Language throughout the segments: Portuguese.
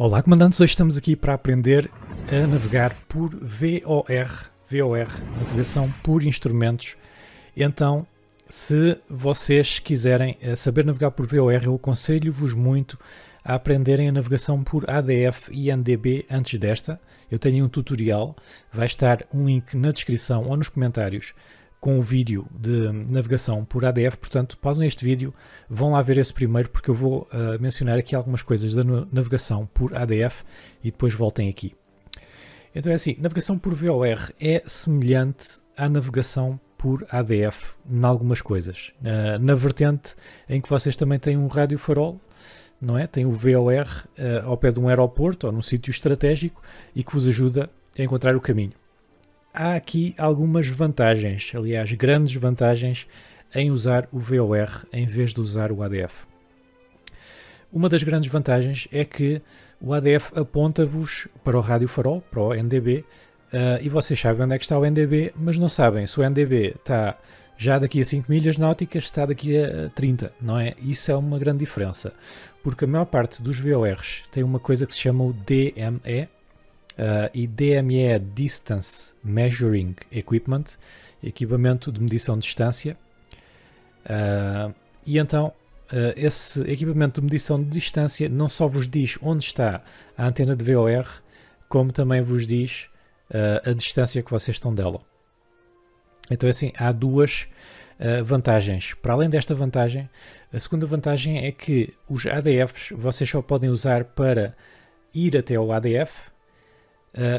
Olá, comandantes. Hoje estamos aqui para aprender a navegar por VOR, navegação por instrumentos. Então, se vocês quiserem saber navegar por VOR, eu aconselho-vos muito a aprenderem a navegação por ADF e NDB antes desta. Eu tenho um tutorial, vai estar um link na descrição ou nos comentários com o vídeo de navegação por ADF, portanto pausem este vídeo, vão lá ver esse primeiro porque eu vou mencionar aqui algumas coisas da navegação por ADF e depois voltem aqui. Então é assim, navegação por VOR é semelhante à navegação por ADF em algumas coisas. Na vertente em que vocês também têm um rádio farol, não é? Tem o VOR ao pé de um aeroporto ou num sítio estratégico e que vos ajuda a encontrar o caminho. Há aqui algumas vantagens, aliás, grandes vantagens em usar o VOR em vez de usar o ADF. Uma das grandes vantagens é que o ADF aponta-vos para o rádio farol, para o NDB, e vocês sabem onde é que está o NDB, mas não sabem se o NDB está já daqui a 5 milhas náuticas, está daqui a 30, não é? Isso é uma grande diferença, porque a maior parte dos VORs tem uma coisa que se chama o DME, e DME é Distance Measuring Equipment, equipamento de medição de distância, e então esse equipamento de medição de distância não só vos diz onde está a antena de VOR, como também vos diz a distância que vocês estão dela. Então assim, há duas vantagens. Para além desta vantagem, a segunda vantagem é que os ADFs vocês só podem usar para ir até o ADF,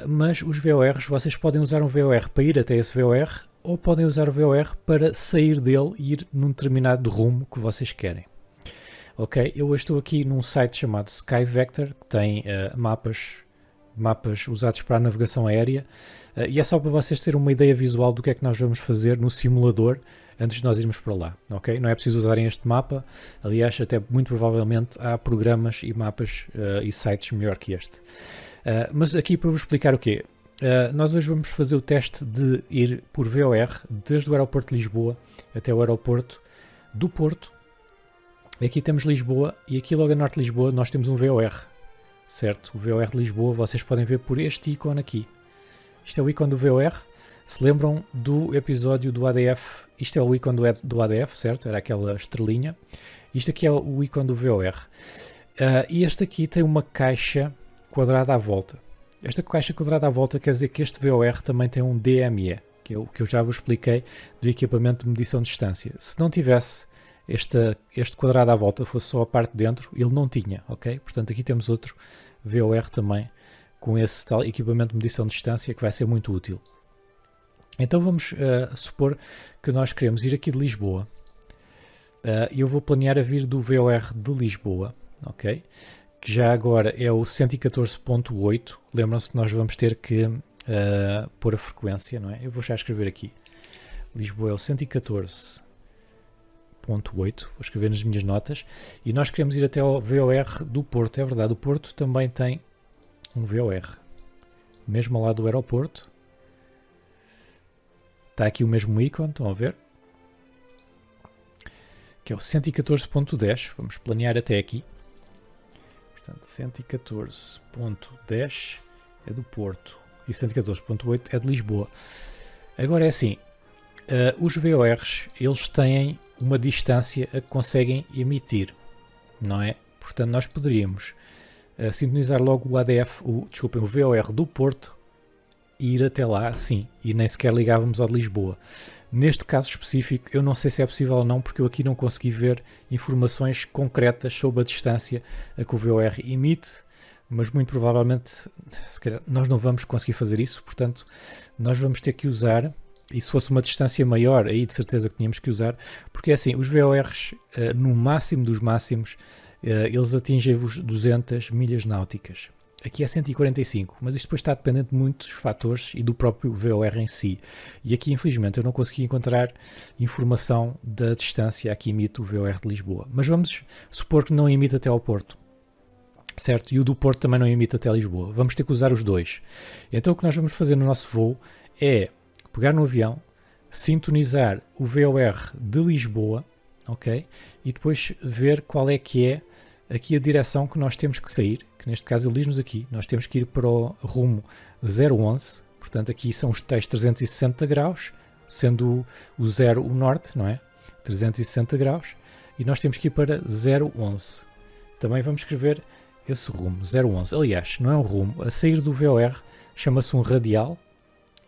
mas os VORs, vocês podem usar um VOR para ir até esse VOR ou podem usar o VOR para sair dele e ir num determinado rumo que vocês querem. Ok, eu hoje estou aqui num site chamado SkyVector, que tem mapas usados para a navegação aérea, e é só para vocês terem uma ideia visual do que é que nós vamos fazer no simulador antes de nós irmos para lá. Ok, não é preciso usarem este mapa, aliás, até muito provavelmente há programas e mapas e sites melhor que este. Mas aqui para vos explicar o quê? Nós hoje vamos fazer o teste de ir por VOR desde o aeroporto de Lisboa até o aeroporto do Porto. Aqui temos Lisboa e aqui logo a norte de Lisboa nós temos um VOR, certo? O VOR de Lisboa vocês podem ver por este ícone aqui. Isto é o ícone do VOR. Se lembram do episódio do ADF, isto é o ícone do ADF, certo? Era aquela estrelinha. Isto aqui é o ícone do VOR. E este aqui tem uma caixa quadrada à volta. Esta caixa quadrada à volta quer dizer que este VOR também tem um DME, que é o que eu já vos expliquei do equipamento de medição de distância. Se não tivesse este quadrado à volta, fosse só a parte de dentro, ele não tinha, ok? Portanto, aqui temos outro VOR também com esse tal equipamento de medição de distância que vai ser muito útil. Então vamos supor que nós queremos ir aqui de Lisboa. Eu vou planear a vir do VOR de Lisboa, ok? Que já agora é o 114.8. Lembram-se que nós vamos ter que pôr a frequência, não é? Eu vou já escrever aqui. Lisboa é o 114.8. Vou escrever nas minhas notas. E nós queremos ir até ao VOR do Porto. É verdade, o Porto também tem um VOR. Mesmo ao lado do aeroporto. Está aqui o mesmo ícone, estão a ver? Que é o 114.10. Vamos planear até aqui. Portanto, 114.10 é do Porto e 114.8 é de Lisboa. Agora é assim, os VORs eles têm uma distância a que conseguem emitir, não é? Portanto, nós poderíamos sintonizar logo o ADF, o VOR do Porto e ir até lá, sim, e nem sequer ligávamos ao de Lisboa. Neste caso específico, eu não sei se é possível ou não, porque eu aqui não consegui ver informações concretas sobre a distância a que o VOR emite, mas muito provavelmente se calhar, nós não vamos conseguir fazer isso, portanto nós vamos ter que usar, e se fosse uma distância maior, aí de certeza que tínhamos que usar, porque é assim, os VORs, no máximo dos máximos, eles atingem-vos 200 milhas náuticas. Aqui é 145, mas isto depois está dependente de muitos fatores e do próprio VOR em si. E aqui, infelizmente, eu não consegui encontrar informação da distância a que emite o VOR de Lisboa. Mas vamos supor que não emite até ao Porto, certo? E o do Porto também não emite até Lisboa. Vamos ter que usar os dois. Então o que nós vamos fazer no nosso voo é pegar no avião, sintonizar o VOR de Lisboa, ok? E depois ver qual é que é aqui a direção que nós temos que sair, que neste caso ele diz-nos aqui, nós temos que ir para o rumo 011, portanto aqui são os tais 360 graus, sendo o 0 o norte, não é? 360 graus, e nós temos que ir para 011. Também vamos escrever esse rumo, 011. Aliás, não é um rumo, a sair do VOR chama-se um radial,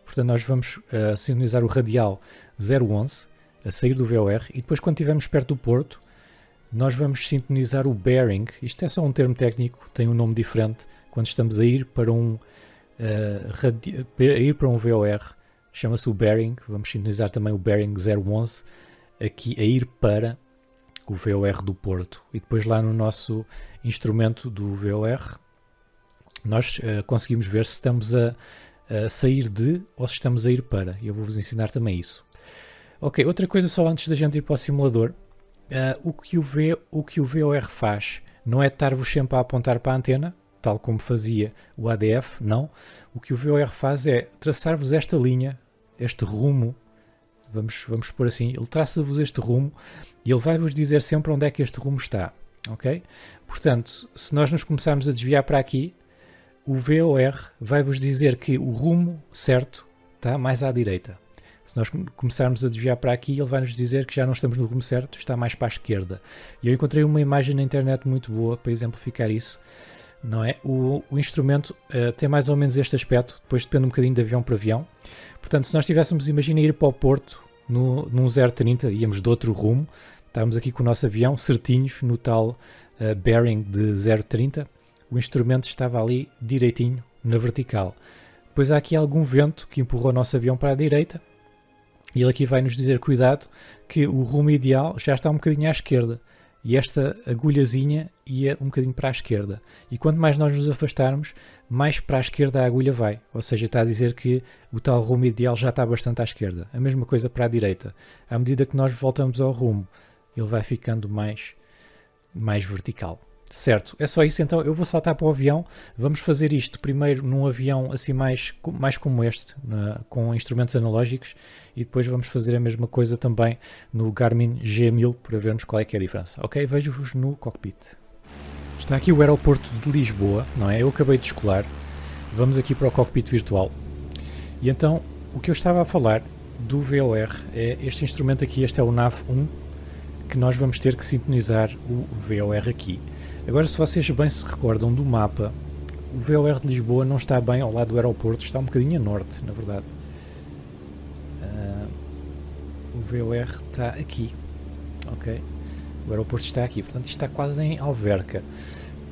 portanto nós vamos sintonizar o radial 011, a sair do VOR, e depois quando estivermos perto do porto, nós vamos sintonizar o bearing. Isto é só um termo técnico, tem um nome diferente. Quando estamos a ir para um VOR, chama-se o bearing. Vamos sintonizar também o bearing 011, aqui a ir para o VOR do porto. E depois lá no nosso instrumento do VOR, nós conseguimos ver se estamos a sair de ou se estamos a ir para. E eu vou-vos ensinar também isso. Ok, outra coisa só antes da gente ir para o simulador. O que o VOR faz não é estar-vos sempre a apontar para a antena, tal como fazia o ADF, não. O que o VOR faz é traçar-vos esta linha, este rumo, vamos pôr assim, ele traça-vos este rumo e ele vai-vos dizer sempre onde é que este rumo está, ok? Portanto, se nós nos começarmos a desviar para aqui, o VOR vai-vos dizer que o rumo certo está mais à direita. Se nós começarmos a desviar para aqui, ele vai nos dizer que já não estamos no rumo certo, está mais para a esquerda. E eu encontrei uma imagem na internet muito boa para exemplificar isso, não é? O instrumento tem mais ou menos este aspecto, depois depende um bocadinho de avião para avião. Portanto, se nós tivéssemos, imagina ir para o Porto num 030, íamos de outro rumo, estávamos aqui com o nosso avião certinhos no tal bearing de 030, o instrumento estava ali direitinho na vertical. Depois há aqui algum vento que empurrou o nosso avião para a direita, e ele aqui vai nos dizer, cuidado, que o rumo ideal já está um bocadinho à esquerda. E esta agulhazinha ia um bocadinho para a esquerda. E quanto mais nós nos afastarmos, mais para a esquerda a agulha vai. Ou seja, está a dizer que o tal rumo ideal já está bastante à esquerda. A mesma coisa para a direita. À medida que nós voltamos ao rumo, ele vai ficando mais vertical. Certo, é só isso. Então eu vou saltar para o avião. Vamos fazer isto primeiro num avião assim mais como este, com instrumentos analógicos, e depois vamos fazer a mesma coisa também no Garmin G1000 para vermos qual é que é a diferença. Ok, vejo-vos no cockpit. Está aqui o aeroporto de Lisboa, não é? Eu acabei de escolar. Vamos aqui para o cockpit virtual. E então, o que eu estava a falar do VOR é este instrumento aqui, este é o NAV1, que nós vamos ter que sintonizar o VOR aqui. Agora, se vocês bem se recordam do mapa, o VOR de Lisboa não está bem ao lado do aeroporto, está um bocadinho a norte, na verdade. O VOR está aqui, ok? O aeroporto está aqui, portanto isto está quase em Alverca.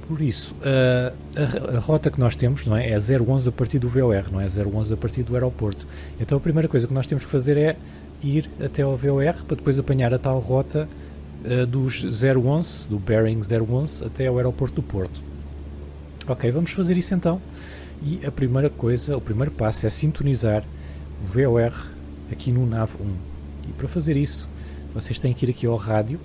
Por isso, a rota que nós temos, não é? É 011 a partir do VOR, não é 011 a partir do aeroporto. Então a primeira coisa que nós temos que fazer é ir até ao VOR para depois apanhar a tal rota dos 011, do bearing 011 até ao aeroporto do Porto. Ok, vamos fazer isso então. E a primeira coisa, o primeiro passo é sintonizar o VOR aqui no NAV1. E para fazer isso, vocês têm que ir aqui ao rádio.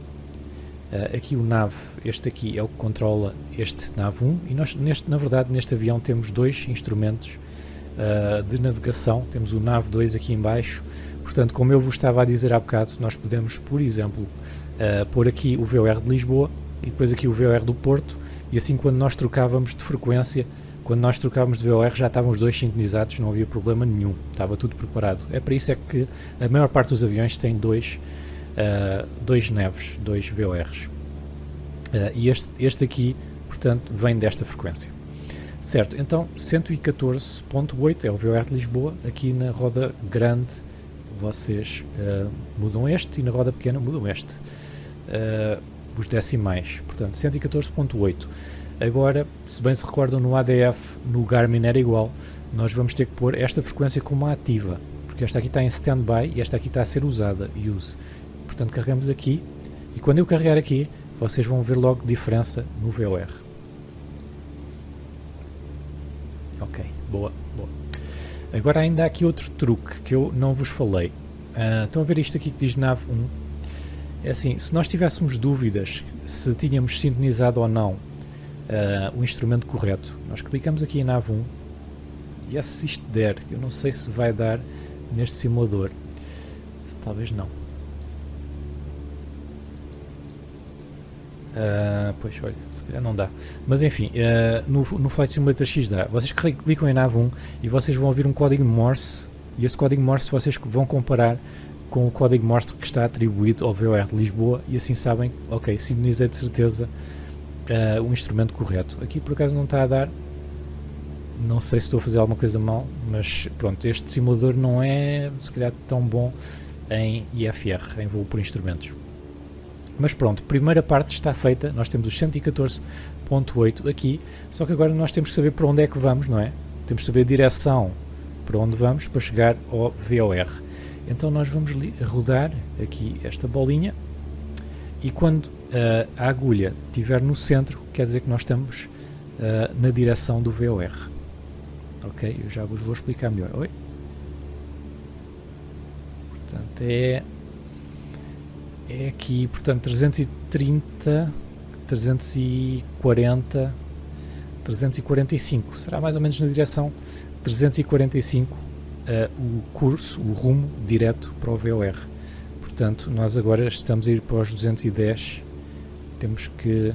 Aqui o NAV, este aqui é o que controla este NAV1. E nós, na verdade, neste avião temos dois instrumentos de navegação. Temos o NAV2 aqui em baixo. Portanto, como eu vos estava a dizer há bocado, nós podemos, por exemplo, pôr aqui o VOR de Lisboa e depois aqui o VOR do Porto, e assim quando nós trocávamos de frequência, quando nós trocávamos de VOR já estavam os dois sintonizados, não havia problema nenhum, estava tudo preparado. É para isso é que a maior parte dos aviões tem dois NAVs, dois VORs. E este aqui, portanto, vem desta frequência. Certo, então 114.8 é o VOR de Lisboa, aqui na roda grande vocês mudam este e na roda pequena mudam este. Os decimais, portanto 114.8. Agora, se bem se recordam, no ADF, no Garmin era igual, nós vamos ter que pôr esta frequência como ativa, porque esta aqui está em standby e esta aqui está a ser usada, use. Portanto, carregamos aqui e quando eu carregar aqui, vocês vão ver logo diferença no VOR. Ok, boa. Agora ainda há aqui outro truque que eu não vos falei. Estão a ver isto aqui que diz NAV1? É assim, se nós tivéssemos dúvidas se tínhamos sintonizado ou não o instrumento correto, nós clicamos aqui em NAV1 e se isto der, eu não sei se vai dar neste simulador, talvez não. Pois, olha, se calhar não dá. Mas enfim, no Flight Simulator X dá. Vocês clicam em nav1 e vocês vão ouvir um código Morse, e esse código Morse vocês vão comparar com o código Morse que está atribuído ao VOR de Lisboa, e assim sabem, ok, sintonizei de certeza o instrumento correto. Aqui por acaso não está a dar, não sei se estou a fazer alguma coisa mal, mas pronto, este simulador não é se calhar tão bom em IFR, em voo por instrumentos. Mas pronto, primeira parte está feita, nós temos os 114.8 aqui, só que agora nós temos que saber para onde é que vamos, não é? Temos que saber a direção para onde vamos para chegar ao VOR. Então nós vamos rodar aqui esta bolinha, e quando a agulha estiver no centro, quer dizer que nós estamos na direção do VOR. Ok, eu já vos vou explicar melhor. Oi? Portanto, é aqui, portanto, 330, 340, 345. Será mais ou menos na direção 345 o curso, o rumo direto para o VOR. Portanto, nós agora estamos a ir para os 210. Temos que...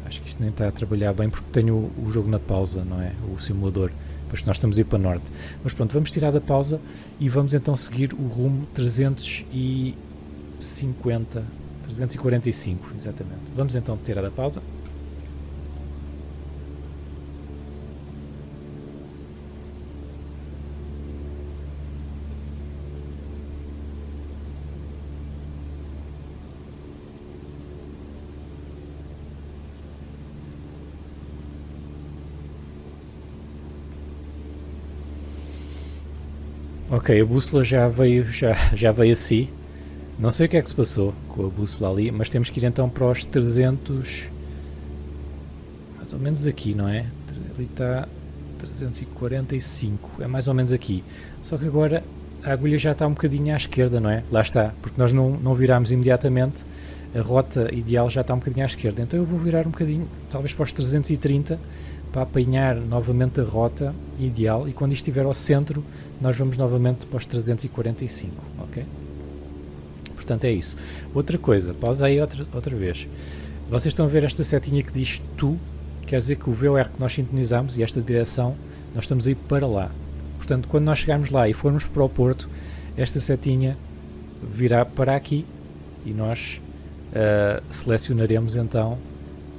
Acho que isto nem está a trabalhar bem porque tenho o jogo na pausa, não é? O simulador. Pois nós estamos a ir para norte. Mas pronto, vamos tirar da pausa e vamos então seguir o rumo 350, 345, exatamente. Vamos então tirar da pausa. Ok, a bússola já veio assim. Não sei o que é que se passou com a bússola ali, mas temos que ir então para os 300, mais ou menos aqui, não é? Ali está 345, é mais ou menos aqui. Só que agora a agulha já está um bocadinho à esquerda, não é? Lá está, porque nós não virámos imediatamente, a rota ideal já está um bocadinho à esquerda. Então eu vou virar um bocadinho, talvez para os 330, para apanhar novamente a rota ideal, e quando isto estiver ao centro, nós vamos novamente para os 345, ok? Portanto é isso. Outra coisa, pausa aí outra vez. Vocês estão a ver esta setinha que diz TO, quer dizer que o VOR que nós sintonizamos e esta direção, nós estamos a ir para lá. Portanto, quando nós chegarmos lá e formos para o Porto, esta setinha virá para aqui e nós selecionaremos então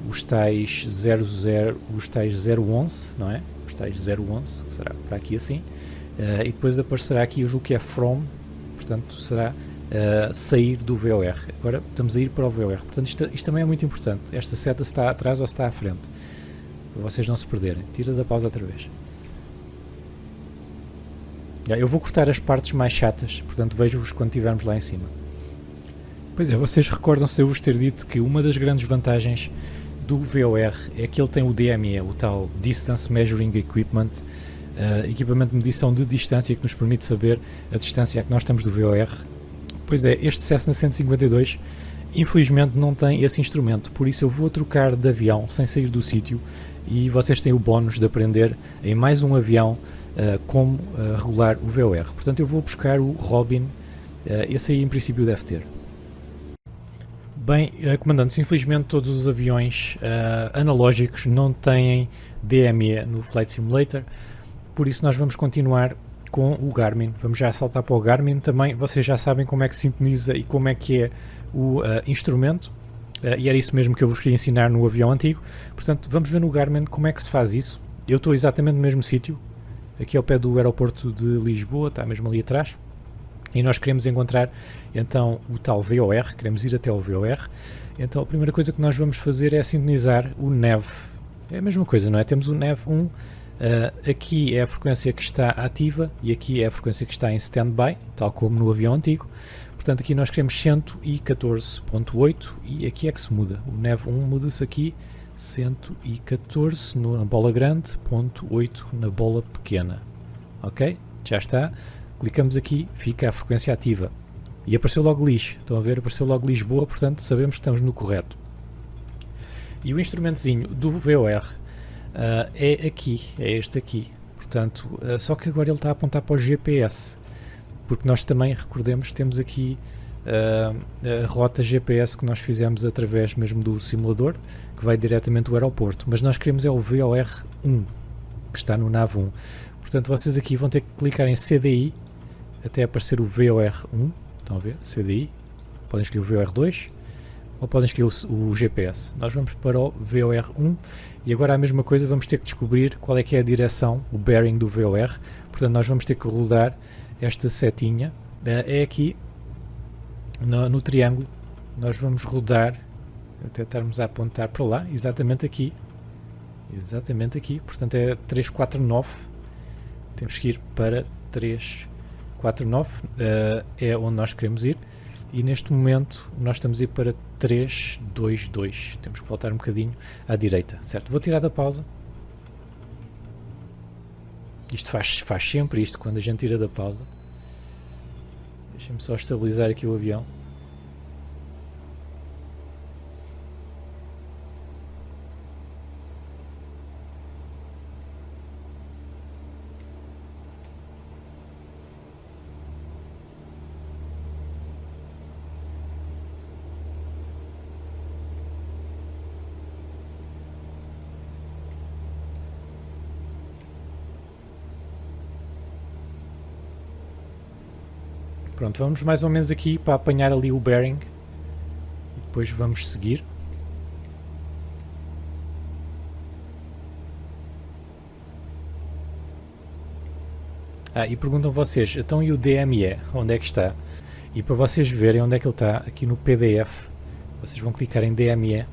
os tais 011, não é? Os tais 011, que será para aqui assim, e depois aparecerá aqui o que é from, portanto será sair do VOR. Agora estamos a ir para o VOR, portanto isto também é muito importante, esta seta se está atrás ou se está à frente, para vocês não se perderem. Tira da pausa outra vez. Eu vou cortar as partes mais chatas, portanto vejo-vos quando estivermos lá em cima. Pois é, vocês recordam-se de eu vos ter dito que uma das grandes vantagens do VOR é que ele tem o DME, o tal Distance Measuring Equipment, equipamento de medição de distância que nos permite saber a distância a que nós estamos do VOR. Pois é, este Cessna 152 infelizmente não tem esse instrumento, por isso eu vou trocar de avião sem sair do sítio e vocês têm o bónus de aprender em mais um avião como regular o VOR. Portanto eu vou buscar o Robin, esse aí em princípio deve ter. Bem, comandantes, infelizmente todos os aviões analógicos não têm DME no Flight Simulator, por isso nós vamos continuar com o Garmin. Vamos já saltar para o Garmin também. Vocês já sabem como é que sintoniza e como é que é o instrumento, e era isso mesmo que eu vos queria ensinar no avião antigo. Portanto, vamos ver no Garmin como é que se faz isso. Eu estou exatamente no mesmo sítio, aqui ao pé do aeroporto de Lisboa, está mesmo ali atrás. E nós queremos encontrar então o tal VOR, queremos ir até o VOR. Então a primeira coisa que nós vamos fazer é sintonizar o NAV. É a mesma coisa, não é? Temos o NAV 1, aqui é a frequência que está ativa e aqui é a frequência que está em standby, tal como no avião antigo. Portanto aqui nós queremos 114.8 e aqui é que se muda. O NAV 1 muda-se aqui, 114 na bola grande, 0.8 na bola pequena. Ok? Já está. Clicamos aqui, fica a frequência ativa. E apareceu logo lixo. Estão a ver? Apareceu logo Lisboa, portanto sabemos que estamos no correto. E o instrumentozinho do VOR é aqui, é este aqui. Portanto, só que agora ele está a apontar para o GPS. Porque nós também, recordemos, temos aqui a rota GPS que nós fizemos através mesmo do simulador, que vai diretamente do aeroporto, mas nós queremos é o VOR1, que está no NAV1. Portanto, vocês aqui vão ter que clicar em CDI até aparecer o VOR1, estão a ver? CDI, podem escolher o VOR2 ou podem escolher o GPS. Nós vamos para o VOR1 e agora a mesma coisa, vamos ter que descobrir qual é que é a direção, o bearing do VOR. Portanto, nós vamos ter que rodar esta setinha, é aqui no triângulo, nós vamos rodar até estarmos a apontar para lá, exatamente aqui, portanto é 349, temos que ir para 349, é onde nós queremos ir, e neste momento nós estamos a ir para 322, temos que voltar um bocadinho à direita, certo? Vou tirar da pausa. Isto faz sempre isto quando a gente tira da pausa. Deixem-me só estabilizar aqui o avião. Pronto, vamos mais ou menos aqui para apanhar ali o bearing e depois vamos seguir. E perguntam vocês, então e o DME, onde é que está? E para vocês verem onde é que ele está, aqui no PDF, vocês vão clicar em DME.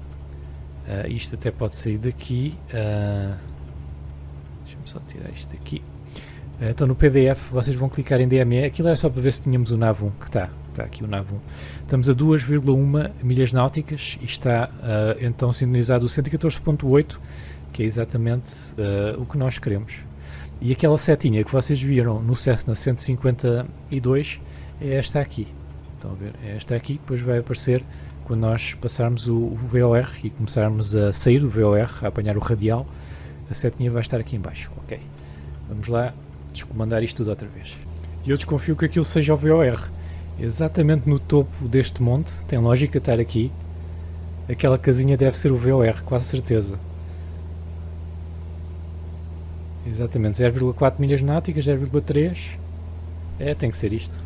Isto até pode sair daqui. Deixa-me só tirar isto daqui. Então no PDF vocês vão clicar em DME, aquilo era só para ver se tínhamos o NAV1, que está aqui o NAV1. Estamos a 2,1 milhas náuticas e está então sintonizado o 114.8, que é exatamente o que nós queremos. E aquela setinha que vocês viram no Cessna 152 é esta aqui. Estão a ver? É esta aqui, depois vai aparecer quando nós passarmos o VOR e começarmos a sair do VOR, a apanhar o radial, a setinha vai estar aqui em baixo. Ok, vamos lá descomandar isto tudo outra vez. E eu desconfio que aquilo seja o VOR. Exatamente no topo deste monte, tem lógica estar aqui. Aquela casinha deve ser o VOR, quase certeza. Exatamente, 0,4 milhas náuticas, 0,3. Tem que ser isto.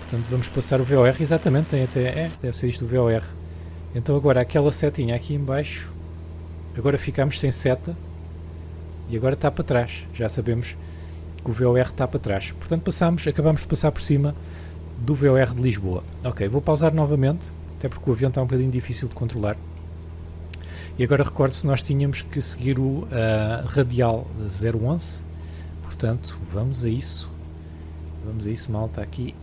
Portanto, vamos passar o VOR, exatamente, deve ser isto o VOR. Então agora aquela setinha aqui em baixo, agora ficamos sem seta. E agora está para trás, já sabemos que o VOR está para trás. Portanto acabamos de passar por cima do VOR de Lisboa. Ok, vou pausar novamente, até porque o avião está um bocadinho difícil de controlar. E agora recordo-se, nós tínhamos que seguir o radial 011. Portanto, vamos a isso, malta, aqui.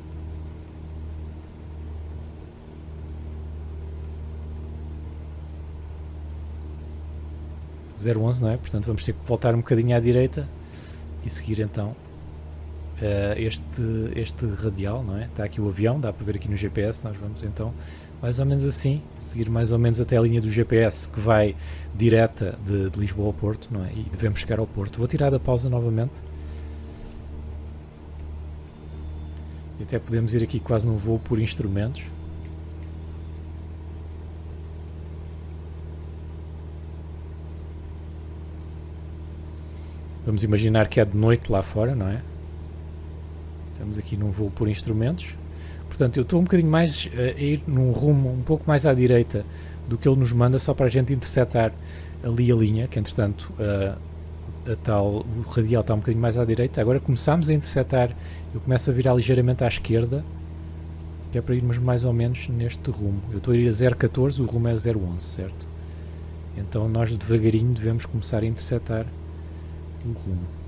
Não é? Portanto vamos ter que voltar um bocadinho à direita e seguir então este radial, não é? Está aqui o avião, dá para ver aqui no GPS, nós vamos então mais ou menos assim, seguir mais ou menos até a linha do GPS que vai direta de Lisboa ao Porto, não é? E devemos chegar ao Porto. Vou tirar da pausa novamente. E até podemos ir aqui quase num voo por instrumentos. Vamos imaginar que é de noite lá fora, não é? Estamos aqui num voo por instrumentos. Portanto, eu estou um bocadinho mais a ir num rumo um pouco mais à direita do que ele nos manda, só para a gente interceptar ali a linha, que entretanto o radial está um bocadinho mais à direita. Agora começamos a interceptar, eu começo a virar ligeiramente à esquerda, que é para irmos mais ou menos neste rumo. Eu estou a ir a 0,14, o rumo é 0,11, certo? Então nós devagarinho devemos começar a interceptar o rumo.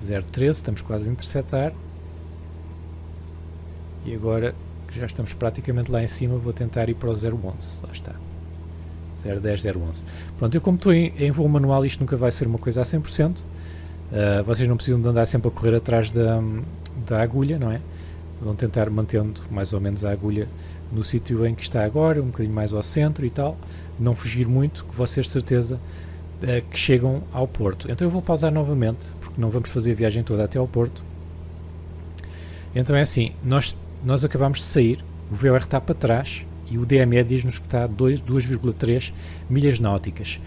Zero 13, estamos quase a interceptar. E agora que já estamos praticamente lá em cima, vou tentar ir para o 011. Lá está. 010, 011. Pronto, eu como estou em voo manual, isto nunca vai ser uma coisa a 100%. Vocês não precisam de andar sempre a correr atrás da agulha, não é? Vão tentar mantendo mais ou menos a agulha no sítio em que está agora, um bocadinho mais ao centro e tal. não fugir muito, que vocês de certeza que chegam ao Porto. Então eu vou pausar novamente, porque não vamos fazer a viagem toda até ao Porto. Então é assim, nós acabamos de sair, o VOR está para trás e o DME diz-nos que está a 2,3 milhas náuticas.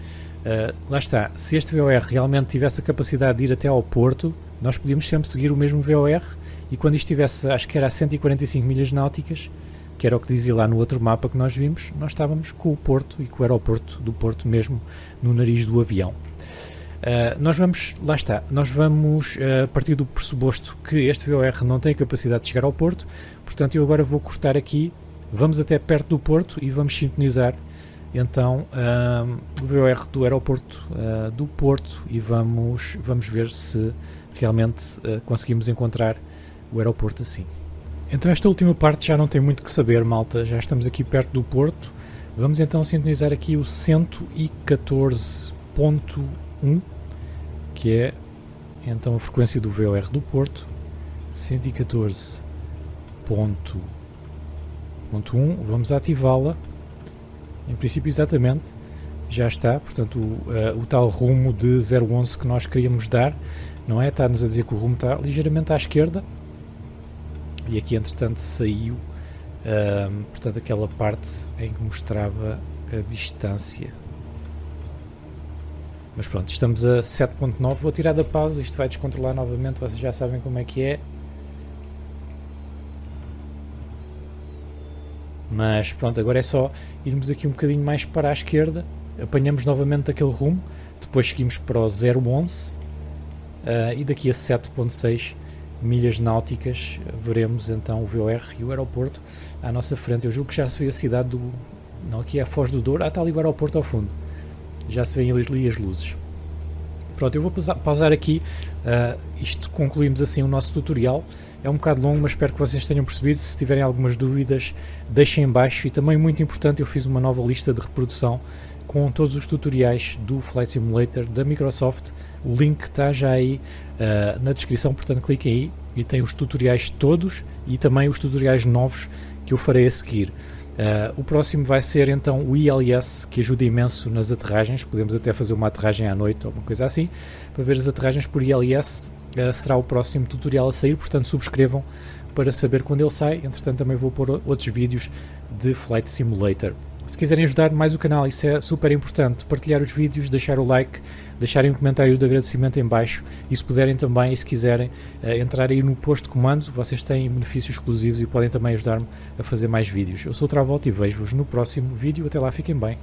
Lá está, se este VOR realmente tivesse a capacidade de ir até ao Porto, nós podíamos sempre seguir o mesmo VOR e quando isto estivesse, acho que era a 145 milhas náuticas, que era o que dizia lá no outro mapa que nós vimos, nós estávamos com o Porto e com o aeroporto do Porto mesmo no nariz do avião. Nós vamos partir do pressuposto que este VOR não tem capacidade de chegar ao Porto, portanto eu agora vou cortar aqui, vamos até perto do Porto e vamos sintonizar então o VOR do aeroporto do Porto e vamos ver se realmente conseguimos encontrar o aeroporto assim. Então esta última parte já não tem muito que saber, malta, já estamos aqui perto do Porto. Vamos então sintonizar aqui o 114.1, que é então a frequência do VOR do Porto, 114.1, vamos ativá-la, em princípio exatamente, já está, portanto o tal rumo de 011 que nós queríamos dar, não é? Está-nos a dizer que o rumo está ligeiramente à esquerda, e aqui entretanto saiu portanto aquela parte em que mostrava a distância, mas pronto, estamos a 7.9, vou tirar da pausa, isto vai descontrolar novamente, vocês já sabem como é que é, mas pronto, agora é só irmos aqui um bocadinho mais para a esquerda, apanhamos novamente aquele rumo, depois seguimos para o 011 e daqui a 7.6 milhas náuticas veremos então o VOR e o aeroporto à nossa frente. Eu julgo que já se vê a cidade do... não, aqui é a Foz do Douro, está ali o aeroporto ao fundo, já se veem ali as luzes. Pronto, eu vou pausar aqui, isto concluímos assim o nosso tutorial, é um bocado longo, mas espero que vocês tenham percebido. Se tiverem algumas dúvidas deixem em baixo, e também muito importante, eu fiz uma nova lista de reprodução com todos os tutoriais do Flight Simulator da Microsoft, o link está já aí na descrição, portanto cliquem aí e tem os tutoriais todos e também os tutoriais novos que eu farei a seguir. O próximo vai ser então o ILS, que ajuda imenso nas aterragens, podemos até fazer uma aterragem à noite ou uma coisa assim, para ver as aterragens por ILS, será o próximo tutorial a sair, portanto subscrevam para saber quando ele sai. Entretanto também vou pôr outros vídeos de Flight Simulator. Se quiserem ajudar mais o canal, isso é super importante, partilhar os vídeos, deixar o like, deixarem um comentário de agradecimento em baixo, e se puderem também, e se quiserem, entrar aí no posto de comando, vocês têm benefícios exclusivos e podem também ajudar-me a fazer mais vídeos. Eu sou o Travolta e vejo-vos no próximo vídeo, até lá, fiquem bem.